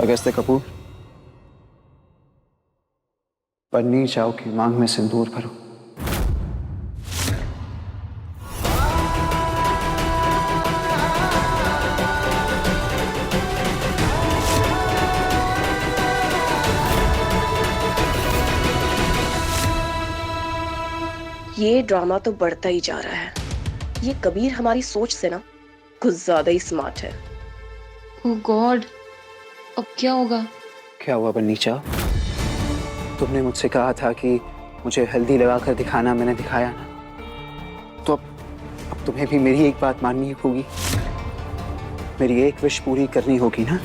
अगस्त्य कपूर, पन्नी चाव की मांग में सिंदूर भरो। ये ड्रामा तो बढ़ता ही जा रहा है। ये कबीर हमारी सोच से ना कुछ ज्यादा ही स्मार्ट है। ओह गॉड, अब क्या होगा? क्या हुआ पन्नी चाव? तुमने मुझसे कहा था कि मुझे हल्दी लगाकर दिखाना, मैंने दिखाया ना। तो अब तुम्हें भी मेरी एक बात माननी होगी, मेरी एक विश पूरी करनी होगी ना।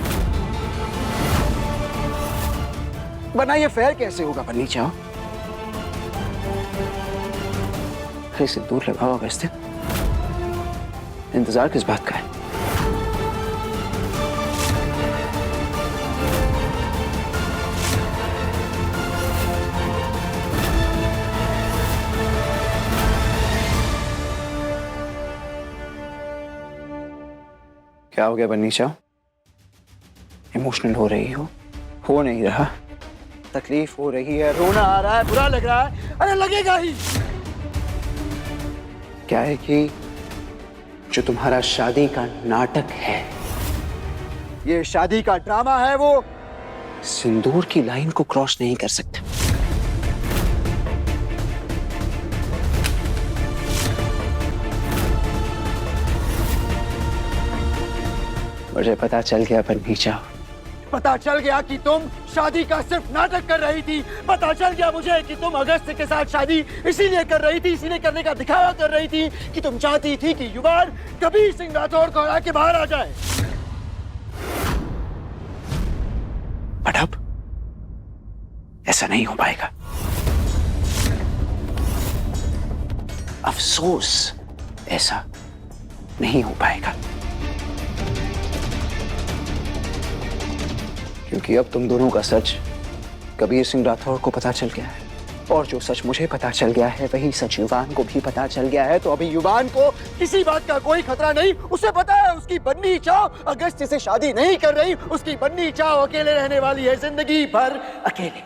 वरना ये फेयर कैसे होगा पन्नी चाव? अरे सिंदूर लगाओ अगस्त्य, इंतजार किस बात का है? क्या हो गया बन्नी चाव? इमोशनल हो रही हो नहीं रहा? तकलीफ हो रही है, रोना आ रहा है, बुरा लग रहा है? अरे लगेगा ही। क्या है कि जो तुम्हारा शादी का नाटक है, ये शादी का ड्रामा है, वो सिंदूर की लाइन को क्रॉस नहीं कर सकता। मुझे पता चल गया पन्नी चाव, पता चल गया कि तुम शादी का सिर्फ नाटक कर रही थी। पता चल गया मुझे कि तुम अगस्त्य के साथ शादी इसीलिए कर रही थी, इसीलिए करने का दिखावा कर रही थी कि तुम चाहती थी कि युवान कबीर सिंह राठौर को हरा के बाहर आ जाए। बट अब ऐसा नहीं हो पाएगा। अफसोस, ऐसा नहीं हो पाएगा, क्योंकि अब तुम दोनों का सच कबीर सिंह राठौर को पता चल गया है, और जो सच मुझे पता चल गया है वही सच युवान को भी पता चल गया है। तो अभी युवान को किसी बात का कोई खतरा नहीं। उसे पता है उसकी बन्नी चाव अगस्त्य से शादी नहीं कर रही, उसकी बन्नी चाव अकेले रहने वाली है, जिंदगी भर अकेले।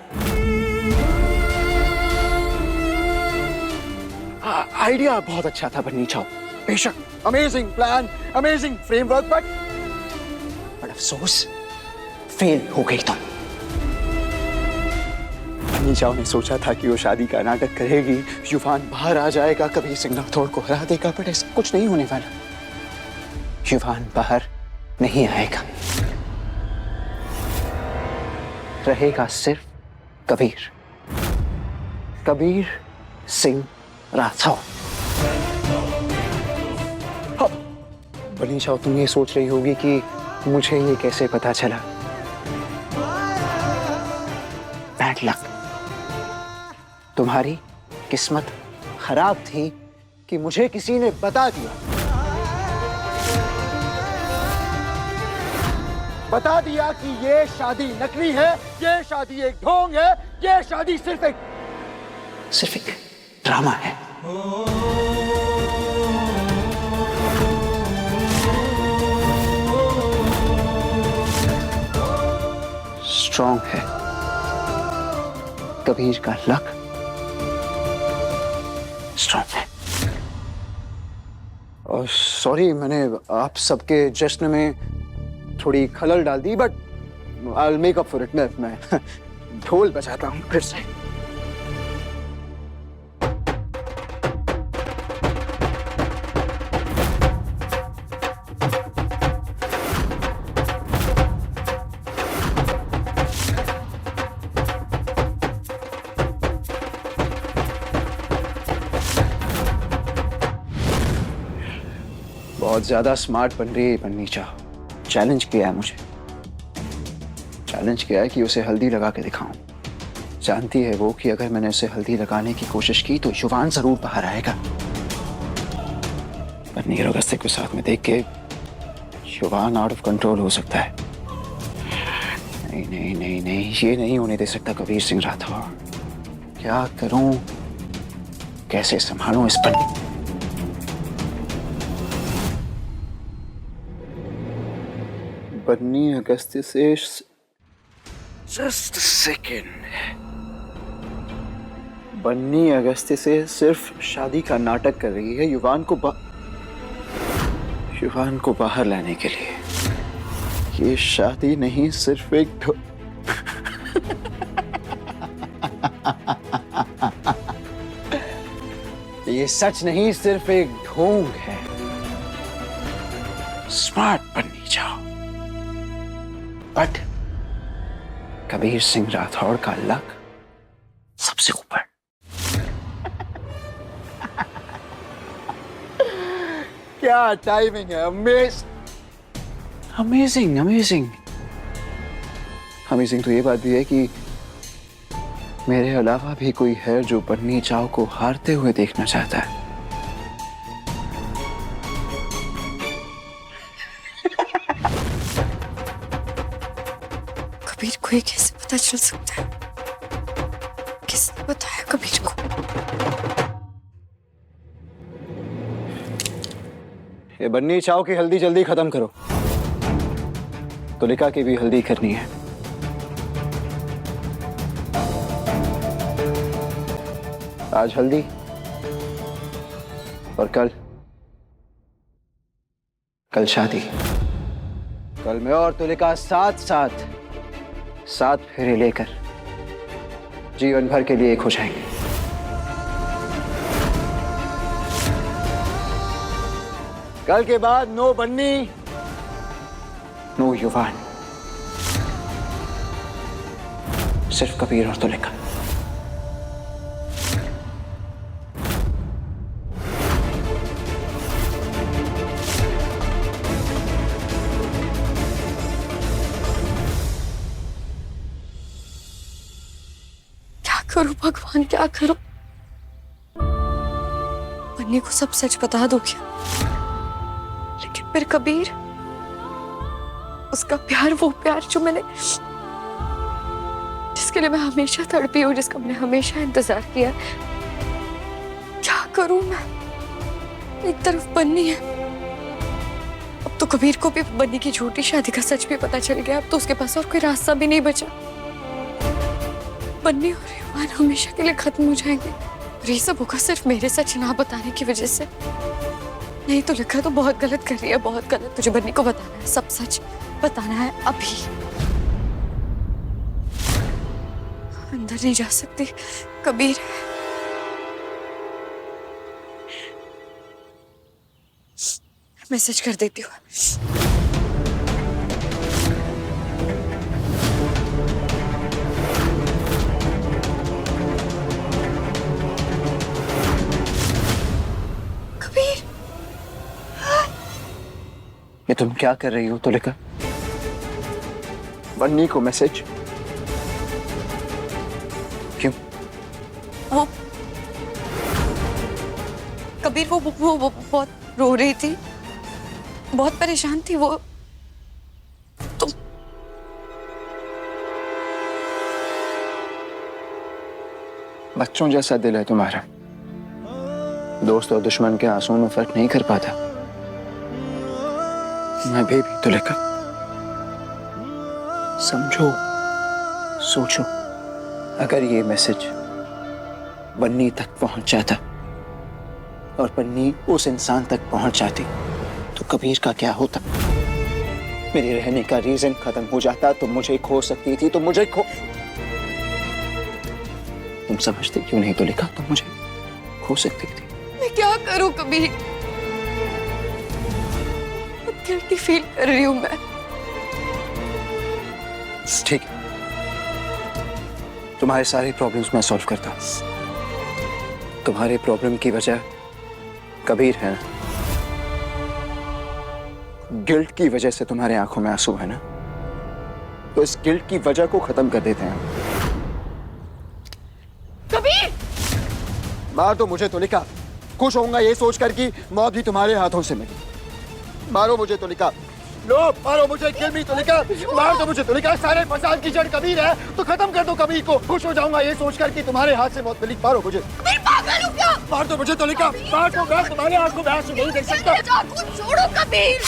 आइडिया बहुत अच्छा था बन्नी चाव, बेशक amazing plan, amazing framework, but अफसोस फेल हो गई तुम। बन्नी चाव ने सोचा था कि वो शादी का नाटक करेगी, युवान बाहर आ जाएगा, कबीर सिंह राठौर को हरा देगा, बट ऐसा कुछ नहीं होने वाला। युवान बाहर नहीं आएगा, रहेगा सिर्फ कबीर सिंह राठौर। बन्नी चाव, तुम ये सोच रही होगी कि मुझे ये कैसे पता चला। बैड लक, तुम्हारी किस्मत खराब थी कि मुझे किसी ने बता दिया कि ये शादी नकली है, ये शादी एक ढोंग है, ये शादी सिर्फ एक ड्रामा है। स्ट्रॉन्ग है कबीर का लक, स्ट्रॉन्ग है। और सॉरी, मैंने आप सबके जश्न में थोड़ी खलल डाल दी, but I will make up for it. मैं ढोल बजाता हूँ फिर से। बहुत ज्यादा स्मार्ट बन रही है पन्नी चाव। चैलेंज किया है मुझे, चैलेंज किया है कि उसे हल्दी लगा के दिखाऊं। जानती है वो कि अगर मैंने उसे हल्दी लगाने की कोशिश की तो युवान जरूर बाहर आएगा। पन्नी और अगस्त्य को साथ में देख के युवान आउट ऑफ कंट्रोल हो सकता है। नहीं नहीं नहीं नहीं, ये नहीं होने दे सकता कबीर सिंह राठौर। क्या करूं, कैसे संभालूं इस पन्नी? बन्नी अगस्त्य से जस्ट सेकेंड। बन्नी अगस्त्य से सिर्फ शादी का नाटक कर रही है युवान को बाहर लाने के लिए। ये शादी नहीं, सिर्फ एक ये सच नहीं, सिर्फ एक ढोंग है। स्मार्ट बन्नी जाओ, बट कबीर सिंह राठौड़ का लक सबसे ऊपर। क्या टाइमिंग है! Amazing amazing amazing. तो ये बात भी है कि मेरे अलावा भी कोई है जो बन्नी चाव को हारते हुए देखना चाहता है। कबीर को ये कैसे पता चल सकता है? किसने बताया कबीर को? ये बन्नी चाव की हल्दी जल्दी खत्म करो, तुलिका की भी हल्दी करनी है। आज हल्दी और कल शादी। कल मैं और तुलिका साथ फेरे लेकर जीवन भर के लिए एक हो जाएंगे। कल के बाद नो बन्नी, नो युवान, सिर्फ कबीर और तुलिका। करूं भगवान, क्या करूं? बन्नी को सब सच बता दो क्या? लेकिन फिर कबीर, उसका प्यार, वो प्यार जो मैंने, जिसके लिए मैं हमेशा तड़पी हूँ, जिसका मैंने हमेशा इंतजार किया, क्या करूं मैं? एक तरफ बन्नी है, अब तो कबीर को भी बन्नी की झूठी शादी का सच भी पता चल गया। अब तो उसके पास और कोई रास्ता भी नहीं बचा। बन्नी और युवान हमेशा के लिए खत्म हो जाएंगे। और ये सब होगा सिर्फ मेरे सच ना बताने की वजह से। नहीं तो लिखा तो बहुत गलत कर रही है, बहुत गलत। तुझे बन्नी को बताना है, सब सच बताना है अभी। अंदर नहीं जा सकती, कबीर है। मैसेज कर देती हूँ। ये तुम क्या कर रही हो तुलिका? बन्नी को मैसेज क्यों? वो कबीर, वो बहुत रो रही थी, बहुत परेशान थी वो। तुम बच्चों जैसा दिल है तुम्हारा, दोस्त और दुश्मन के आंसुओं में फर्क नहीं कर पाता। मैं भी तुलिका, समझो, सोचो, अगर ये मैसेज बन्नी तक पहुंच जाता और बन्नी उस इंसान तक पहुंच जाती तो कबीर का क्या होता? मेरे रहने का रीजन खत्म हो जाता। तुम मुझे खो सकती थी, तुम मुझे तुम समझती क्यों नहीं तुलिका? तुम मुझे खो सकती थी। मैं क्या करूं कबीर? गिल्टी फील कर रही हूं मैं। ठीक है, तुम्हारे सारे प्रॉब्लम्स मैं सॉल्व करता हूं। तुम्हारे प्रॉब्लम की वजह कबीर है ना? गिल्ट की वजह से तुम्हारे आंखों में आंसू है ना? तो इस गिल्ट की वजह को खत्म कर देते हैं। कबीर! मार दो मुझे तुलिका, खुश होऊंगा ये सोचकर कि मौत भी तुम्हारे हाथों से मिली। मारो मुझे तुलिका, लो मारो मुझे, किल मी तुलिका, मार दो मुझे तुलिका। सारे फसाद की जड़ कबीर है तो खत्म कर दो कबीर को। खुश हो जाऊंगा ये सोचकर कि तुम्हारे हाथ से मौत मिली। मारो मुझे। कबीर पागल हो क्या? मार दो मुझे तुलिका, मार दो। मैं तुम्हारे आंखों में आंसू नहीं देख सकता। छोड़ो कबीर।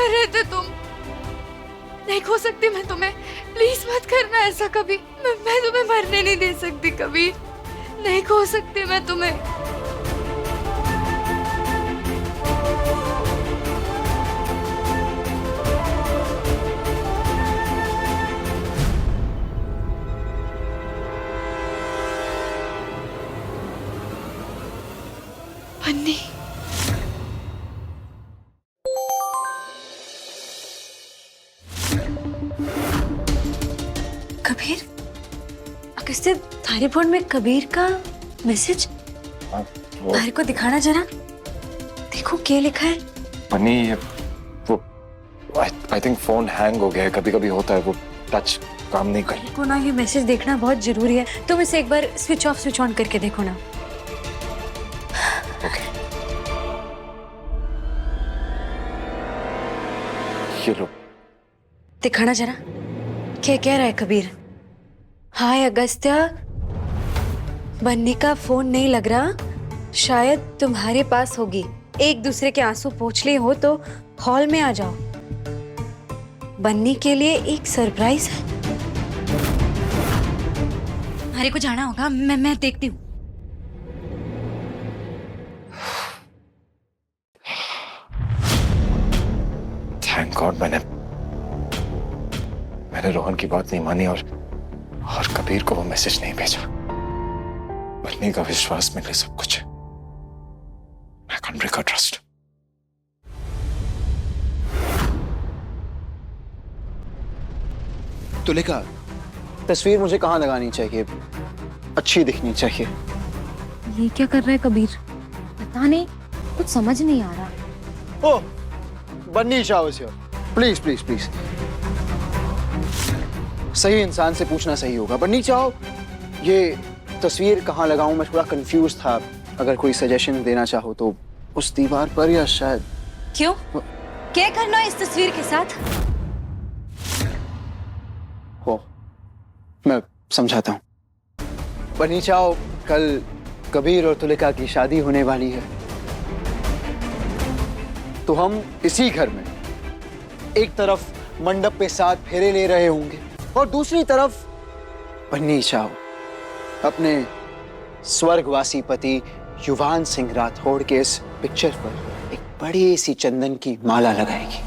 कर रहे थे तुम? नहीं खो सकती मैं तुम्हें, प्लीज मत करना ऐसा कभी। मैं तुम्हें मरने नहीं दे सकती कभी, नहीं खो सकती मैं तुम्हें। बन्नी, कबीर, अगस्त्य थारे फोन में कबीर का मैसेज थारे को दिखाना जरा, देखो क्या लिखा है। बनी वो आई थिंक फोन हैंग हो गया है, कभी कभी होता है, वो टच काम नहीं कर देखो ना, ये मैसेज देखना बहुत जरूरी है, तुम इसे एक बार स्विच ऑफ स्विच ऑन करके देखो ना। ओके ये लो, दिखाना जरा, क्या कह रहा है कबीर। हाय अगस्त्य, बन्नी का फोन नहीं लग रहा, शायद तुम्हारे पास होगी। एक दूसरे के आंसू पोंछ लिए हो तो हॉल में आ जाओ, बन्नी के लिए एक सरप्राइज है। हमारे को जाना होगा, मैं देखती हूँ। थैंक गॉड मैंने रोहन की बात नहीं मानी और कबीर को वो मैसेज नहीं भेजा। बन्नी का विश्वास मेरे लिए सब कुछ है। I can't break her trust. Tulika, तस्वीर मुझे कहाँ लगानी चाहिए? अच्छी दिखनी चाहिए। ये क्या कर रहा है कबीर? पता नहीं, कुछ समझ नहीं आ रहा। ओह, बन्नी चाहो इसे, प्लीज प्लीज प्लीज। सही इंसान से पूछना सही होगा। बन्नी चाहो, ये तस्वीर कहाँ लगाऊं? मैं थोड़ा कंफ्यूज था, अगर कोई सजेशन देना चाहो तो उस दीवार पर या शायद। क्यों, क्या करना है इस तस्वीर के साथ? हो, मैं समझाता हूँ। बन्नी चाहो, कल कबीर और तुलिका की शादी होने वाली है, तो हम इसी घर में एक तरफ मंडप पे 7 फेरे ले रहे होंगे और दूसरी तरफ बन्नी चाहो अपने स्वर्गवासी पति युवान सिंह राठौड़ के इस पिक्चर पर एक बड़ी सी चंदन की माला लगाएगी।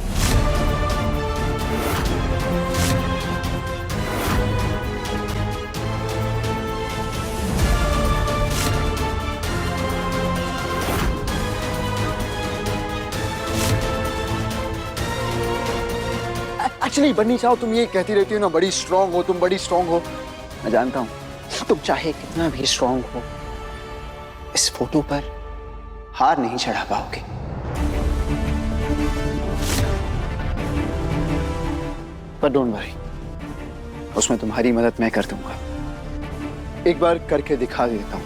एक्चुअली बन्नी चाहो, तुम ये कहती रहती हो ना, बड़ी स्ट्रांग हो तुम, बड़ी स्ट्रांग हो। मैं जानता हूं, तुम चाहे कितना भी स्ट्रांग हो, इस फोटो पर हार नहीं चढ़ा पाओगे। पर डोंट वरी, उसमें तुम्हारी मदद मैं कर दूंगा। एक बार करके दिखा देता हूं।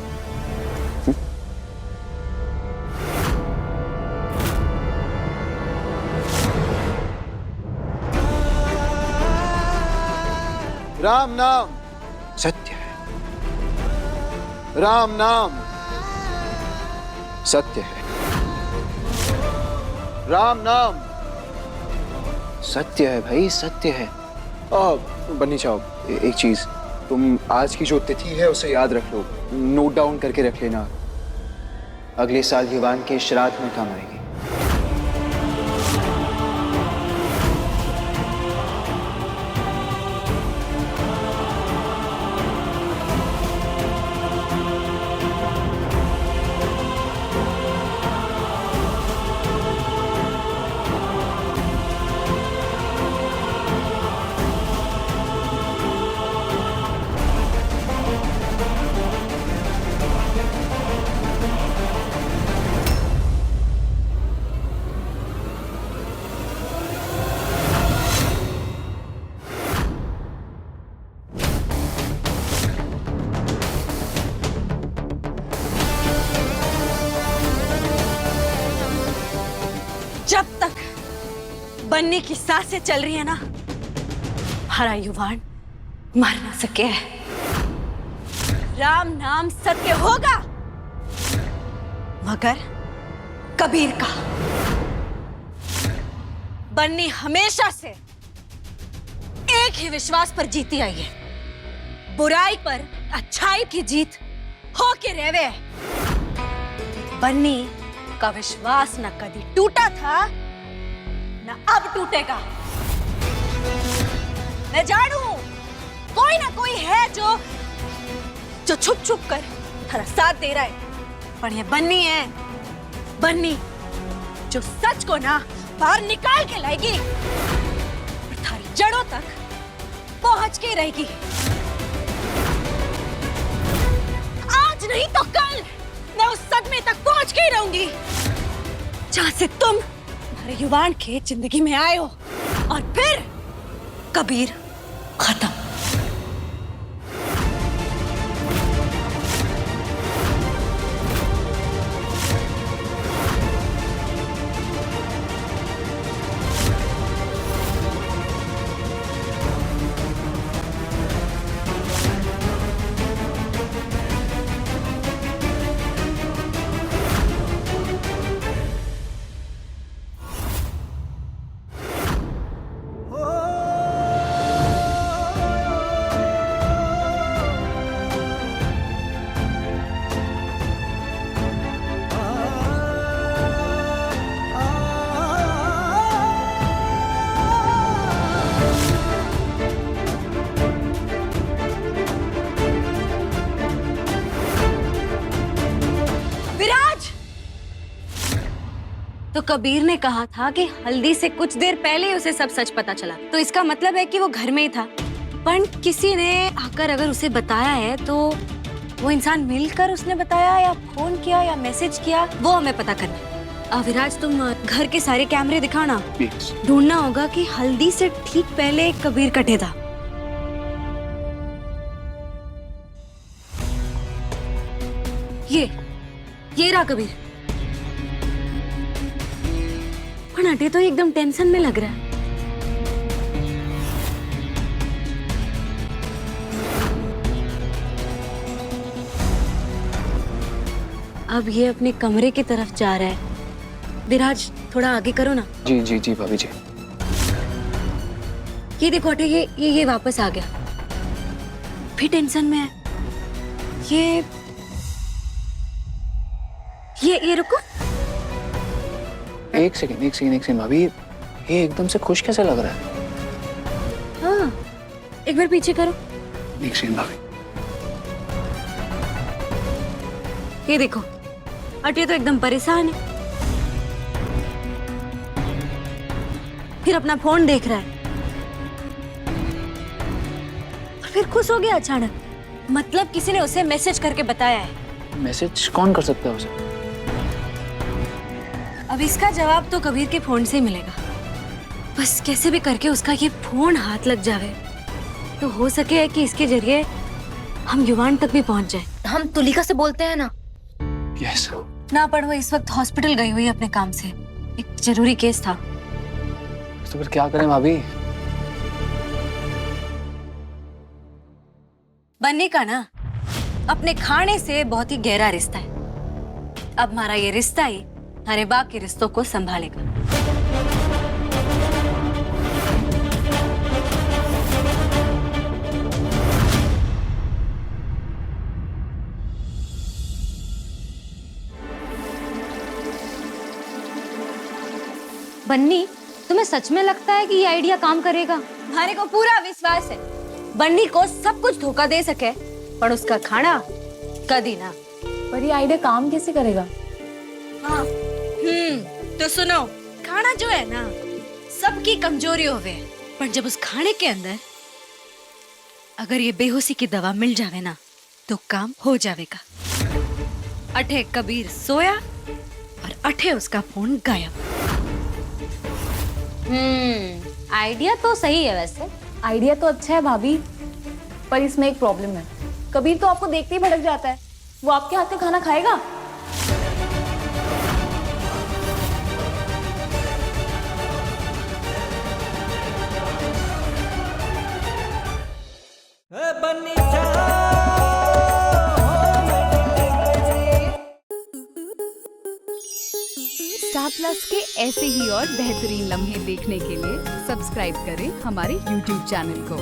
राम नाम सत्य है, राम नाम सत्य है, राम नाम सत्य है भाई, सत्य है। बन्नी चाहो, एक चीज, तुम आज की जो तिथि है उसे याद रख लो, नोट डाउन करके रख लेना, अगले साल युवान के श्राद्ध में काम आएगी। जब तक बन्नी की सांसें चल रही है ना, हरा युवान मर ना सके। राम नाम सत्य होगा, मगर कबीर का। बन्नी हमेशा से एक ही विश्वास पर जीती आई है, बुराई पर अच्छाई की जीत हो के रहवे। बन्नी का विश्वास न कभी टूटा था न अब टूटेगा। मैं जानू कोई ना कोई है जो छुप छुप कर तेरा साथ दे रहा है, पर ये बन्नी है, बन्नी जो सच को ना बाहर निकाल के लाएगी और थारी जड़ों तक पहुंच के रहेगी। आज नहीं तो कल मैं उस सदमे तक पहुंच के ही रहूंगी जहां से तुम हमारे युवान के जिंदगी में आए हो, और फिर कबीर खत्म। तो कबीर ने कहा था कि हल्दी से कुछ देर पहले ही उसे सब सच पता चला, तो इसका मतलब है कि वो घर में ही था। पर किसी ने आकर अगर उसे बताया है तो वो इंसान मिलकर उसने बताया या फोन किया या मैसेज किया, वो हमें पता करना है। विराज तुम घर के सारे कैमरे दिखाना, ढूंढना होगा कि हल्दी से ठीक पहले कबीर कटे था। ये रहा कबीर। नटे तो एकदम टेंशन में लग रहा है। अब ये अपने कमरे की तरफ जा रहा है। विराज थोड़ा आगे करो ना। जी जी जी भाभी जी। ये देखो अटे, ये वापस आ गया, फिर टेंशन में है। ये रुको, एक सेकंड भाभी, ये एकदम से खुश कैसे लग रहा है? हाँ, एक बार पीछे करो। एक सेकंड भाभी। ये देखो अटे तो एकदम परेशान है, फिर अपना फोन देख रहा है और फिर खुश हो गया अचानक। मतलब किसी ने उसे मैसेज करके बताया है। मैसेज कौन कर सकता है उसे? अब इसका जवाब तो कबीर के फोन से ही मिलेगा। बस कैसे भी करके उसका ये फोन हाथ लग जावे तो हो सके कि इसके जरिए हम युवान तक भी पहुंच जाए। हम तुलिका से बोलते हैं ना। यस। ना पर वो इस वक्त हॉस्पिटल गई हुई है अपने काम से, एक जरूरी केस था। तो फिर क्या करें भाभी? बन्नी का ना अपने खाने से बहुत ही गहरा रिश्ता है। अब हमारा ये रिश्ता ही हमारे बाकी रिश्तों को संभालेगा। बन्नी, तुम्हें सच में लगता है कि ये आइडिया काम करेगा? हमारे को पूरा विश्वास है बन्नी को सब कुछ धोखा दे सके, पर उसका खाना कभी ना। पर ये आइडिया काम कैसे करेगा? हाँ, तो सुनो, खाना जो है ना सबकी कमजोरी होवे, पर जब उस खाने के अंदर अगर ये बेहोशी की दवा मिल जावे ना तो काम हो जावेगा। अठे कबीर सोया और अठे उसका फोन गायब। आइडिया तो सही है वैसे। आइडिया तो अच्छा है भाभी, पर इसमें एक प्रॉब्लम है। कबीर तो आपको देखते ही भड़क जाता है। वो आपके हाथ का खाना खाएगा? स्टार प्लस के ऐसे ही और बेहतरीन लम्हे देखने के लिए सब्सक्राइब करें हमारे YouTube चैनल को।